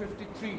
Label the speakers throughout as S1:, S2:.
S1: 53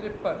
S1: 53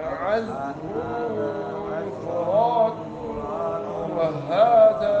S1: عذب فرات وهذا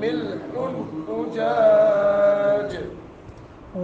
S1: ملح أجاج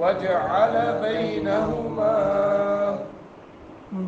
S1: وجعل بينهما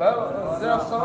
S1: برزخا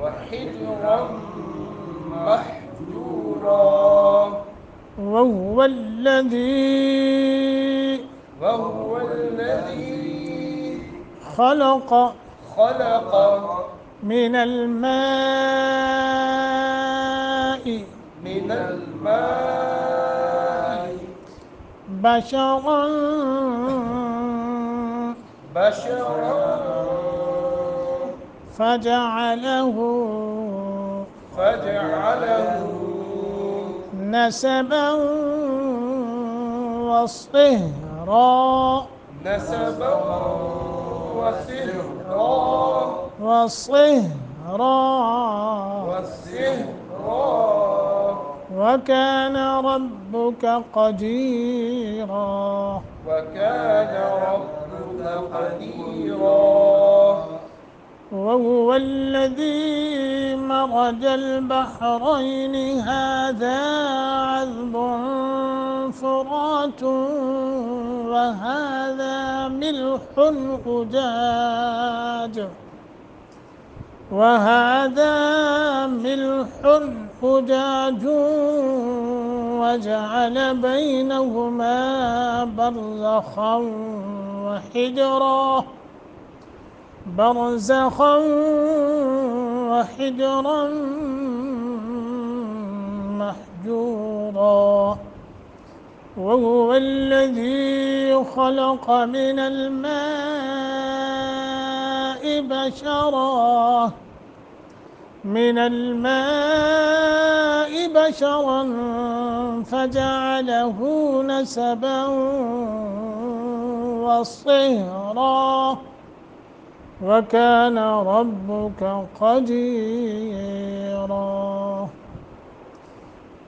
S1: وحجرا محجورا وهو الذي
S2: خلق
S1: خلق
S2: من الماء
S1: من الماء
S2: بشرا
S1: بشرا
S2: فجعله نسبا وصهرا
S1: نسبا
S2: وصهرا وكان ربك قديرا
S1: وكان ربك قديرا
S2: وهو الذي مرج البحرين هذا عذب فرات وهذا ملح أجاج وجعل بينهما برزخا وحجرا محجورا وهو الذي خلق من الماء بشرا فجعله نسبا وصهرا وكان ربك قديرا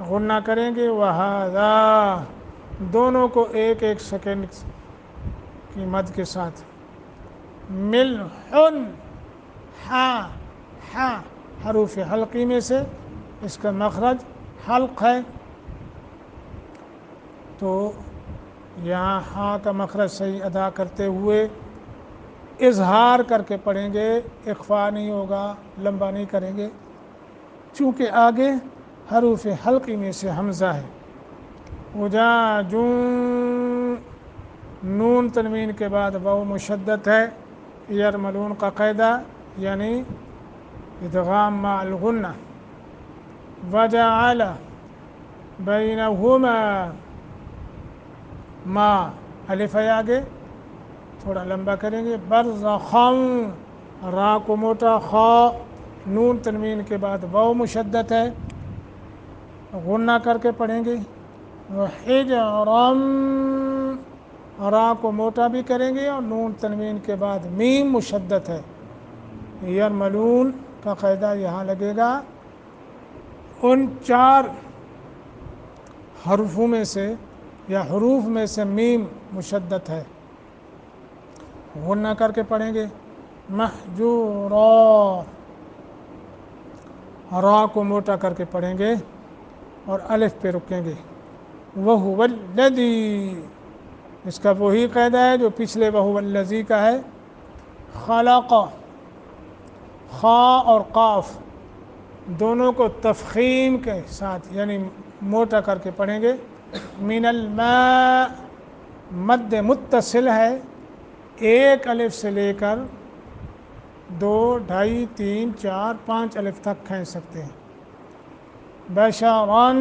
S2: غنہ کریں گے وہذا دونوں کو ایک ایک سیکنڈ کی مد کے ساتھ ملحن ہاں ہاں حروف حلقی میں سے اس کا مخرج حلق ہے تو یہاں ہاں کا مخرج صحیح ادا کرتے ہوئے اظہار کر کے پڑھیں گے، اخفا نہیں ہوگا، لمبا نہیں کریں گے، چونکہ آگے حروف حلقی میں سے حمزہ ہے۔ اجاجون نون تنوین کے بعد واو مشدد ہے، یرملون کا قاعدہ یعنی ادغام مع الغنہ۔ وجعل بینہما ما الف ہے آگے تھوڑا لمبا کریں گے، برزخاً را کو موٹا، خا نون تنوین کے بعد واو مشدد ہے، غنہ کر کے پڑھیں گے۔ وحجرا را کو موٹا بھی کریں گے اور نون تنوین کے بعد میم مشدد ہے، یرملون کا قاعدہ یہاں لگے گا۔ ان چار حرفوں میں سے یا حروف میں سے میم مشدد ہے، غنہ کر کے پڑھیں گے۔ محجورا را کو موٹا کر کے پڑھیں گے اور الف پہ رکیں گے۔ وَهُوَ الَّذِي اس کا وہی قاعدہ ہے جو پچھلے وَهُوَ الَّذِي کا ہے، خلق خا اور قاف دونوں کو تفخیم کے ساتھ یعنی موٹا کر کے پڑھیں گے۔ من الماء مد متصل ہے، ایک الف سے لے کر 2 2.5 3 4 5 الف تک کھینچ سکتے ہیں۔ بشرن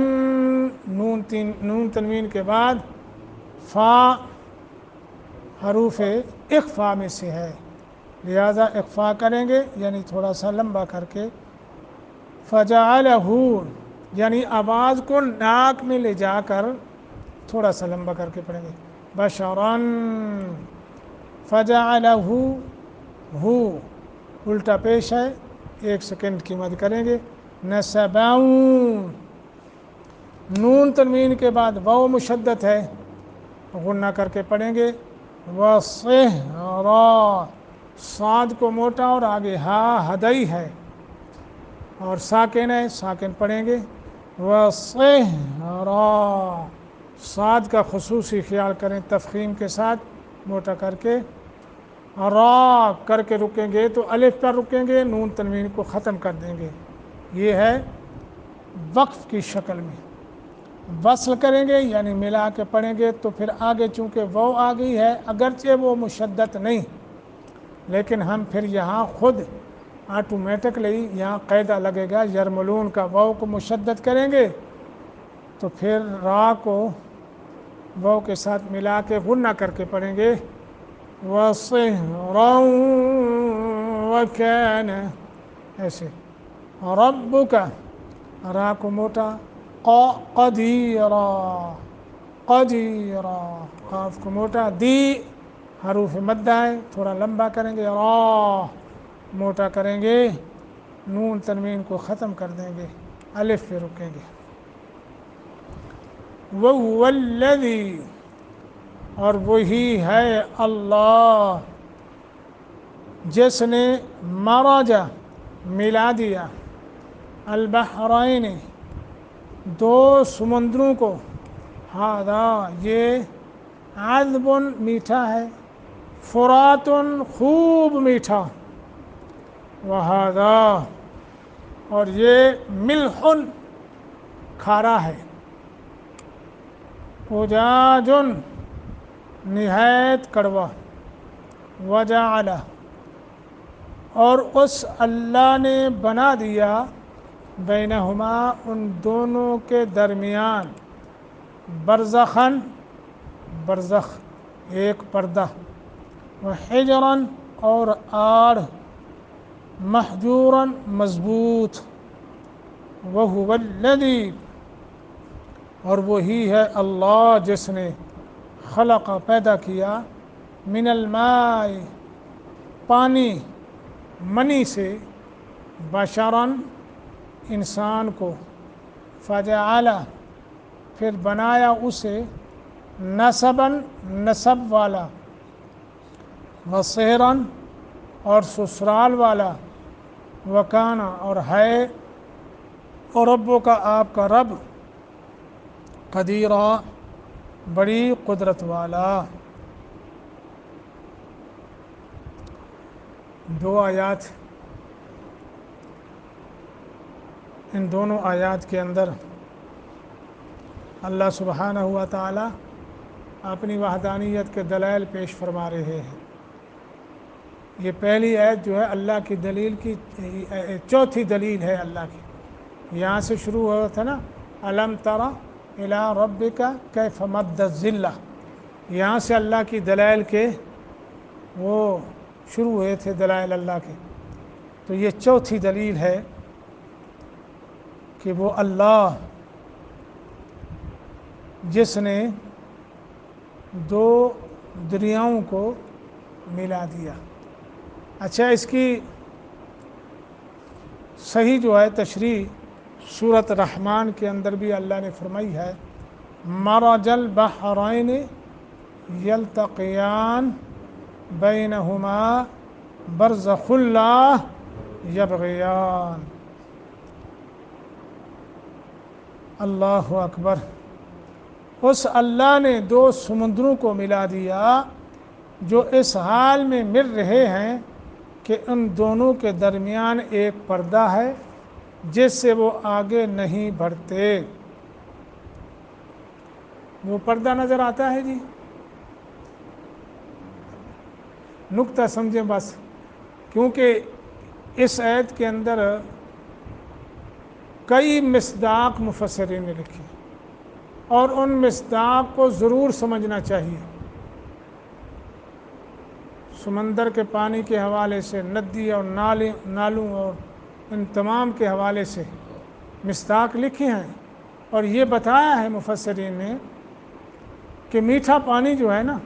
S2: نون تنوین کے بعد فا حروف اخفا میں سے ہے، لہذا اخفا کریں گے یعنی تھوڑا سا لمبا کر کے۔ فجعلہ یعنی آواز کو ناک میں لے جا کر تھوڑا سا لمبا کر کے پڑھیں گے۔ بشرن فجعلہ ہو الٹا پیش ہے، 1 سیکنڈ کی مد کریں گے۔ نسباً نون تنوین کے بعد واو مشدد ہے، غنہ کر کے پڑھیں گے۔ وصہرا صاد کو موٹا اور آگے ہا ہدئی ہے اور ساکن ہے، ساکن پڑھیں گے۔ وصہرا صاد کا خصوصی خیال کریں، تفخیم کے ساتھ موٹا کر کے۔ را کر کے رکیں گے تو الف پر رکیں گے، نون تنوین کو ختم کر دیں گے، یہ ہے وقف کی شکل میں۔ وصل کریں گے یعنی ملا کے پڑھیں گے تو پھر آگے چونکہ واو آ گئی ہے، اگرچہ وہ مشدد نہیں لیکن ہم پھر یہاں خود آٹومیٹکلی یہاں قاعدہ لگے گا، یرملون کا واو کو مشدد کریں گے تو پھر را کو واو کے ساتھ ملا کے غنہ کر کے پڑھیں گے۔ وَصِهْرًا وَكَانَ ایسے۔ رَبُّكَ را کو موٹا، قدیرا قدیرا قاف کو موٹا، دی حروف مدہ ہے تھوڑا لمبا کریں گے، را موٹا کریں گے، نون تنوین کو ختم کر دیں گے، الف پہ رکیں گے۔ وَهُوَ الَّذِي اور وہی ہے اللہ جس نے مرج ملا دیا البحرین 2 سمندروں کو، ہذا یہ عذب میٹھا ہے، فرات خوب میٹھا، وہذا اور یہ ملح کھارا ہے، اجاج نہایت کڑوا، وجعل اور اس اللہ نے بنا دیا بینہما ان دونوں کے درمیان برزخاً برزخ ایک پردہ، وحجراً اور آڑ، محجوراً مضبوط، وہو الذی اور وہی ہے اللہ جس نے خلق پیدا کیا من الماء پانی منی سے، بشراً انسان کو، فجعل پھر بنایا اسے نسباً نسب والا، وصہراً اور سسرال والا، وکانا اور ہے، اور ربوں کا آپ کا رب قدیرا بڑی قدرت والا۔ دو آیات، ان دونوں آیات کے اندر اللہ سبحانہ و تعالی اپنی وحدانیت کے دلائل پیش فرما رہے ہیں۔ یہ پہلی آیت جو ہے اللہ کی دلیل کی چوتھی دلیل ہے اللہ کی۔ یہاں سے شروع ہوا تھا نا، الم تر الی ربک کیف مد الظل، یہاں سے اللہ کی دلائل کے وہ شروع ہوئے تھے، دلائل اللہ کے۔ تو یہ چوتھی دلیل ہے کہ وہ اللہ جس نے دو دریاؤں کو ملا دیا۔ اچھا، اس کی صحیح جو ہے تشریح سورۃ رحمان کے اندر بھی اللہ نے فرمائی ہے، مرج البحرین یلتقیان بینہما برزخ لا یبغیان۔ اللہ اکبر، اس اللہ نے دو سمندروں کو ملا دیا جو اس حال میں مل رہے ہیں کہ ان دونوں کے درمیان ایک پردہ ہے جس سے وہ آگے نہیں بڑھتے۔ وہ پردہ نظر آتا ہے جی، نقطہ سمجھیں بس، کیونکہ اس آیت کے اندر کئی مصداق مفسرین نے لکھی اور ان مصداق کو ضرور سمجھنا چاہیے۔ سمندر کے پانی کے حوالے سے، ندی اور نالوں اور ان تمام کے حوالے سے مصداق لکھے ہیں، اور یہ بتایا ہے مفسرین نے کہ میٹھا پانی جو ہے نا،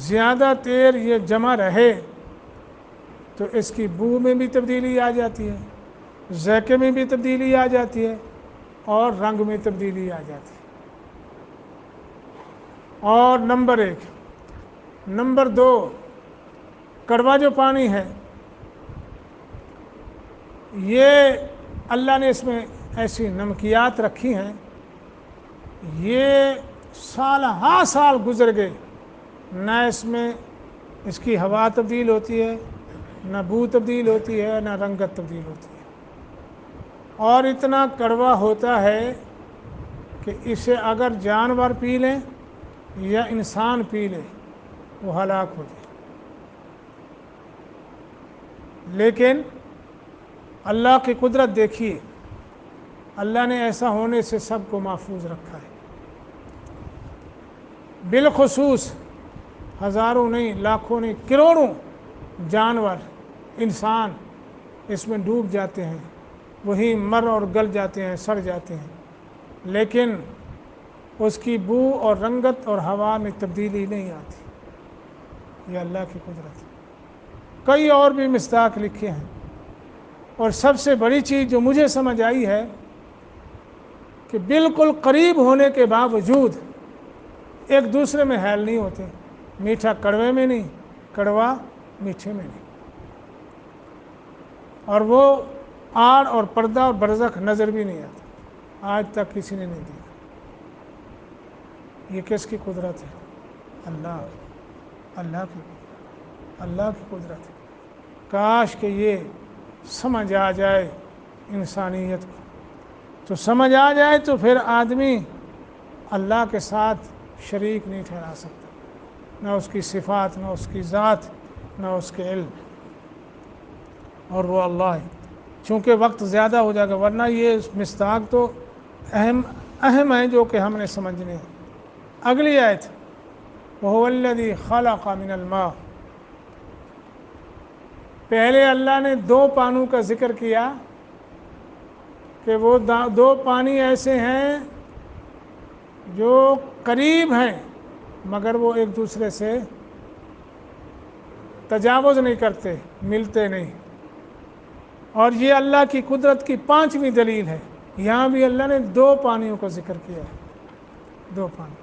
S2: زیادہ دیر یہ جمع رہے تو اس کی بو میں بھی تبدیلی آ جاتی ہے، ذائقے میں بھی تبدیلی آ جاتی ہے، اور رنگ میں تبدیلی آ جاتی ہے۔ اور نمبر 1، نمبر 2، کڑوا جو پانی ہے، یہ اللہ نے اس میں ایسی نمکیات رکھی ہیں، یہ سال ہاں سال گزر گئے، نہ اس میں اس کی ہوا تبدیل ہوتی ہے، نہ بو تبدیل ہوتی ہے، نہ رنگت تبدیل ہوتی ہے، اور اتنا کڑوا ہوتا ہے کہ اسے اگر جانور پی لیں یا انسان پی لے وہ ہلاک ہو جائے۔ لیکن اللہ کی قدرت دیکھیے، اللہ نے ایسا ہونے سے سب کو محفوظ رکھا ہے۔ بالخصوص ہزاروں نہیں، لاکھوں نہیں، کروڑوں جانور، انسان اس میں ڈوب جاتے ہیں، وہی مر اور گل جاتے ہیں، سڑ جاتے ہیں، لیکن اس کی بو اور رنگت اور ہوا میں تبدیلی نہیں آتی۔ یہ اللہ کی قدرت ہے۔ کئی اور بھی مصداق لکھے ہیں، اور سب سے بڑی چیز جو مجھے سمجھ آئی ہے کہ بالکل قریب ہونے کے باوجود ایک دوسرے میں حائل نہیں ہوتے، میٹھا کڑوے میں نہیں، کڑوا میٹھے میں نہیں، اور وہ آڑ اور پردہ اور برزخ نظر بھی نہیں آتا، آج تک کسی نے نہیں دیکھا۔ یہ کس کی قدرت ہے؟ اللہ کی قدرت ہے۔ کاش کہ یہ سمجھ آ جائے انسانیت کو، تو سمجھ آ جائے تو پھر آدمی اللہ کے ساتھ شریک نہیں ٹھہرا سکتا، نہ اس کی صفات، نہ اس کی ذات، نہ اس کے علم، اور وہ اللہ ہے۔ چونکہ وقت زیادہ ہو جائے گا، ورنہ یہ مصداق تو اہم ہیں جو کہ ہم نے سمجھنے ہیں۔ اگلی آیت، وَهُوَ الَّذِي خَلَقَ مِنَ الْمَاءِ، پہلے اللہ نے دو پانوں کا ذکر کیا کہ وہ دو پانی ایسے ہیں جو قریب ہیں مگر وہ ایک دوسرے سے تجاوز نہیں کرتے، ملتے نہیں، اور یہ اللہ کی قدرت کی پانچویں دلیل ہے۔ یہاں بھی اللہ نے دو پانیوں کو ذکر کیا ہے، دو پانی،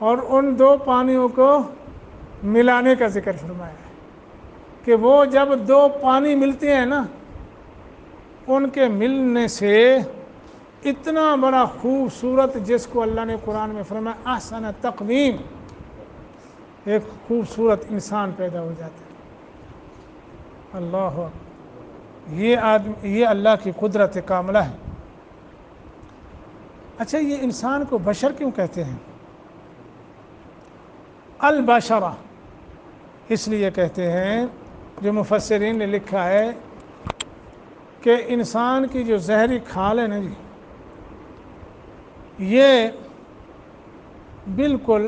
S2: اور ان دو پانیوں کو ملانے کا ذکر فرمایا ہے کہ وہ جب دو پانی ملتے ہیں نا، ان کے ملنے سے اتنا بڑا خوبصورت، جس کو اللہ نے قرآن میں فرمایا احسن تقویم، ایک خوبصورت انسان پیدا ہو جاتا ہے۔ اللہ اکبر، یہ اللہ کی قدرت کاملہ ہے۔ اچھا، یہ انسان کو بشر کیوں کہتے ہیں؟ البشرہ اس لیے کہتے ہیں، جو مفسرین نے لکھا ہے کہ انسان کی جو زہری کھال ہے نا جی، یہ بالکل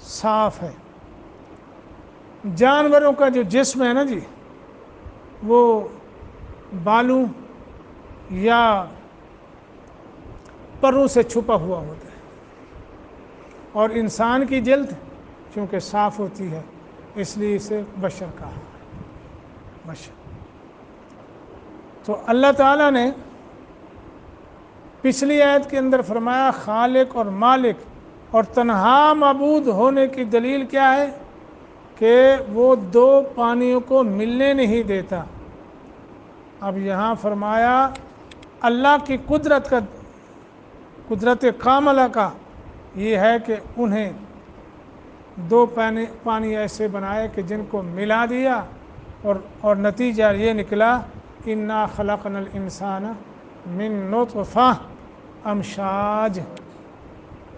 S2: صاف ہے۔ جانوروں کا جو جسم ہے نا جی، وہ بالوں یا پروں سے چھپا ہوا ہوتا ہے، اور انسان کی جلد چونکہ صاف ہوتی ہے، اس لیے اسے بشر کہا، بشر۔ تو اللہ تعالیٰ نے پچھلی آیت کے اندر فرمایا خالق اور مالک اور تنہا معبود ہونے کی دلیل کیا ہے؟ کہ وہ دو پانیوں کو ملنے نہیں دیتا۔ اب یہاں فرمایا اللہ کی قدرت کاملہ کا یہ ہے کہ انہیں دو پانی ایسے بنائے کہ جن کو ملا دیا، اور نتیجہ یہ نکلا انا خلقنا الانسان من نطفہ امشاج،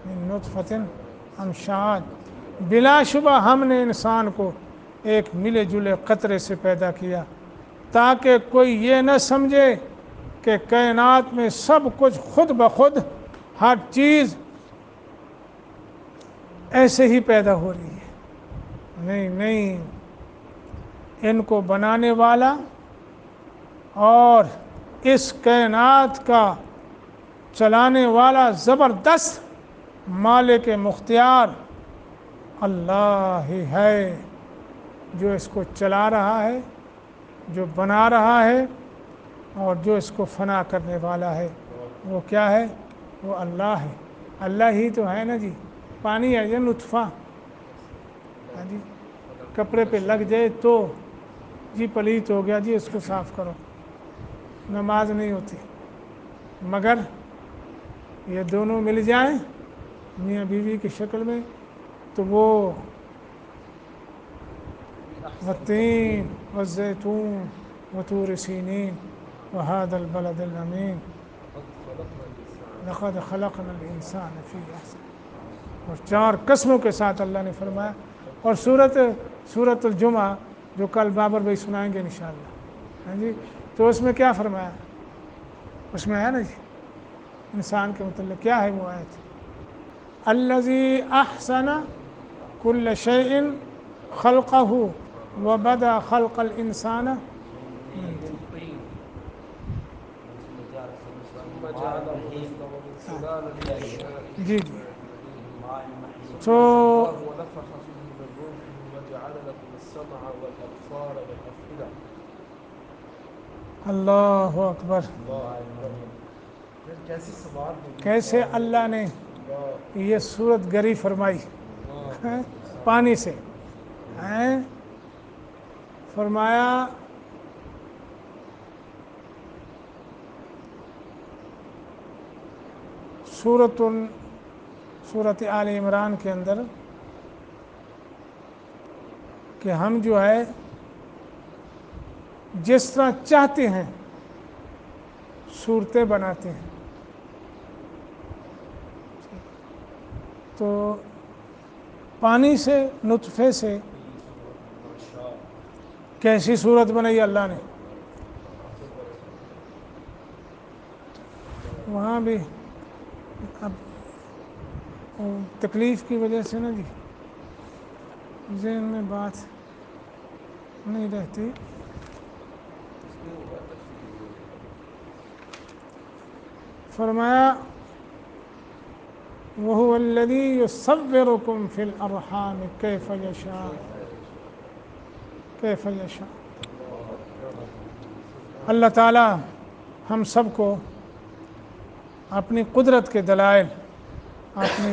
S2: من نطفۃ امشاج، بلا شبہ ہم نے انسان کو ایک ملے جلے قطرے سے پیدا کیا، تاکہ کوئی یہ نہ سمجھے کہ کائنات میں سب کچھ خود بخود، ہر چیز ایسے ہی پیدا ہو رہی ہے۔ نہیں نہیں، ان کو بنانے والا اور اس کائنات کا چلانے والا زبردست مالک مختار اللہ ہی ہے، جو اس کو چلا رہا ہے، جو بنا رہا ہے، اور جو اس کو فنا کرنے والا ہے۔ وہ کیا ہے؟ وہ اللہ ہے۔ اللہ ہی تو ہے نا جی۔ پانی ہے یہ نطفہ، ہاں جی، کپڑے پہ لگ جائے تو جی پلیت ہو گیا، جی اس کو صاف کرو، نماز نہیں ہوتی۔ مگر یہ دونوں مل جائیں میاں بیوی کی شکل میں تو وہ والتین والزیتون وطور سینین وهذا البلد الامین لقد خلقنا الانسان فی احسن، اور چار قسموں کے ساتھ اللہ نے فرمایا۔ اور سورۃ الجمعہ جو کل بابر بھائی سنائیں گے انشاءاللہ، ہاں جی، تو اس میں کیا فرمایا؟ اس میں ہے نا جی انسان کے متعلق کیا ہے وہ آیت؟ الذی احسن کل شیء خلقہ وبدأ خلق الانسان من طین۔
S1: ثم جعله نسلا وسلالا من
S2: جی جی، تو
S1: الله ونفخ فيه من روحه وجعل لكم السمع والأبصار والأفئدة۔
S2: اللہ اکبر،
S1: کیسی سوال ہوگی،
S2: کیسے اللہ نے یہ صورت گری فرمائی پانی سے، فرمایا سورۃ آل عمران کے اندر کہ ہم جو ہے جس طرح چاہتے ہیں صورتیں بناتے ہیں، تو پانی سے، نطفے سے کیسی صورت بنائی اللہ نے؟ وہاں بھی اب تکلیف کی وجہ سے نا جی ذہن میں بات نہیں رہتی۔ فرمایا وَهُوَ الَّذِي يُصَوِّرُكُمْ فِي الْأَرْحَامِ كَيْفَ يَشَاءُ كَيْفَ يَشَاءُ۔ اللہ تعالیٰ ہم سب کو اپنی قدرت کے دلائل، اپنی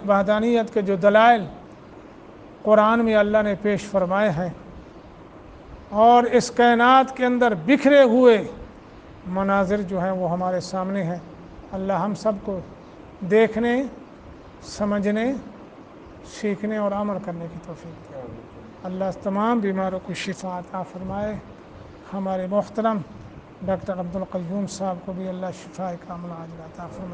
S2: وحدانیت کے جو دلائل قرآن میں اللہ نے پیش فرمائے ہیں، اور اس کائنات کے اندر بکھرے ہوئے مناظر جو ہیں وہ ہمارے سامنے ہیں۔ اللہ ہم سب کو دیکھنے، سمجھنے، سیکھنے اور عمل کرنے کی توفیق دے۔ اللہ تمام بیماروں کو شفا عطا فرمائے۔ ہمارے محترم ڈاکٹر عبدالقیوم صاحب کو بھی اللہ شفا کاملہ عاجلہ عطا فرمائے۔